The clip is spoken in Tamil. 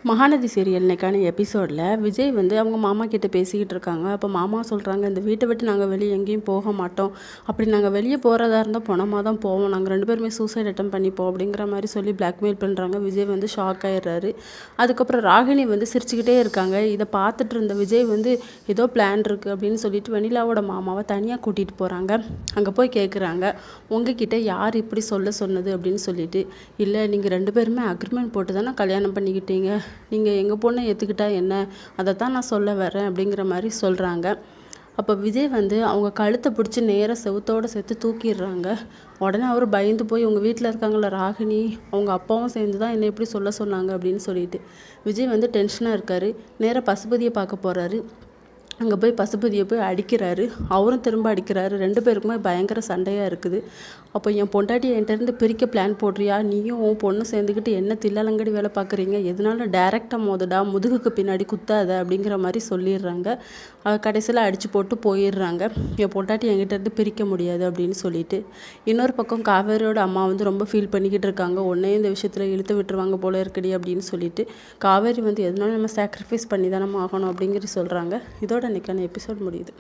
மகாநதி சீரியல் இன்னைக்கான எபிசோடில் விஜய் வந்து அவங்க மாமா கிட்ட பேசிக்கிட்டு இருக்காங்க. அப்போ மாமா சொல்கிறாங்க, இந்த வீட்டை விட்டு நாங்கள் வெளியே எங்கேயும் போக மாட்டோம். அப்படி நாங்கள் வெளியே போகிறதா இருந்தால் பணமாக தான் போவோம். நாங்கள் 2 பேருமே சூசைட் அட்டம் பண்ணிப்போம் அப்படிங்கிற மாதிரி சொல்லி பிளாக்மெயில் பண்ணுறாங்க. விஜய் வந்து ஷாக் ஆயிடுறாரு. அதுக்கப்புறம் ராகினி வந்து சிரிச்சுக்கிட்டே இருக்காங்க. இதை பார்த்துட்டு இருந்த விஜய் வந்து ஏதோ பிளான் இருக்குது அப்படின்னு சொல்லிட்டு வெண்ணிலாவோட மாமாவை தனியாக கூட்டிகிட்டு போகிறாங்க. அங்கே போய் கேட்குறாங்க, உங்ககிட்ட யார் இப்படி சொன்னது அப்படின்னு சொல்லிட்டு. இல்லை, நீங்கள் 2 பேருமே அக்ரிமெண்ட் போட்டு தானே கல்யாணம் பண்ணிக்கிட்டீங்க. நீங்கள் எங்கள் பொண்ணை ஏற்றுக்கிட்டா என்ன, அதை தான் நான் சொல்ல வரேன் அப்படிங்கிற மாதிரி சொல்கிறாங்க. அப்போ விஜய் வந்து அவங்க கழுத்தை பிடிச்சி நேராக செவுத்தோடு சேர்த்து தூக்கிடுறாங்க. உடனே அவர் பயந்து போய் உங்கள் வீட்டில் இருக்காங்கள ராகினி, அவங்க அப்பாவும் சேர்ந்து தான் என்னை எப்படி சொன்னாங்க அப்படின்னு சொல்லிட்டு விஜய் வந்து டென்ஷனாக இருக்கார். நேராக பசுபதியை பார்க்க போகிறாரு. அங்கே போய் பசுபதியை போய் அடிக்கிறாரு. அவரும் திரும்ப அடிக்கிறாரு. 2 பேருக்குமே பயங்கர சண்டையாக இருக்குது. அப்போ என் பொண்டாட்டி என்கிட்டருந்து பிரிக்க பிளான் போடுறியா, நீயும் உன் பொண்ணு சேர்ந்துக்கிட்டு என்ன தில்லாலங்கடி வேலை பார்க்குறீங்க, எதனால டைரெக்டாக மோதுடா, முதுகுக்கு பின்னாடி குத்தாத அப்படிங்கிற மாதிரி சொல்லிடுறாங்க. கடைசியில் அடித்து போட்டு போயிடுறாங்க. என் பொண்டாட்டி என்கிட்டருந்து பிரிக்க முடியாது அப்படின்னு சொல்லிட்டு. இன்னொரு பக்கம் காவேரியோட அம்மா வந்து ரொம்ப ஃபீல் பண்ணிக்கிட்டு இருக்காங்க. உடனே இந்த விஷயத்தில் இழுத்து விட்டுருவாங்க போல இருக்குடி அப்படின்னு சொல்லிட்டு. காவேரி வந்து எதனால நம்ம சாக்ரிஃபைஸ் பண்ணி தானே ஆகணும் அப்படிங்கிற சொல்கிறாங்க. இதோட இன்னைக்கான எபிசோட் முடியுது.